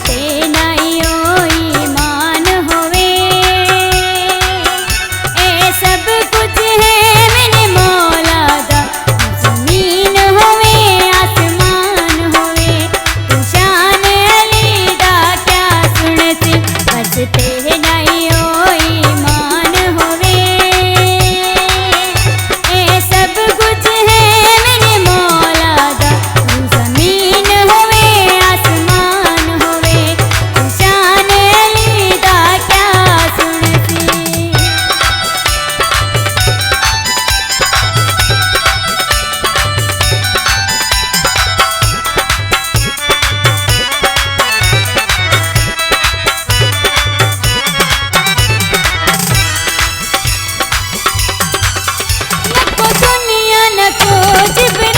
ते नहीं ओई मान होवे। ए सब कुछ है मैंने मौला दा, जमीन होवे आसमान होवे, तू शान अली दा क्या सुनती, बस ते नहीं ओई मान होवे। ए सब कुछ है मैंने मौला दा, तू जमीन होवे आसमान होवे, तू शान अली दा क्या सुनती। नको दुनिया नको जिब्रील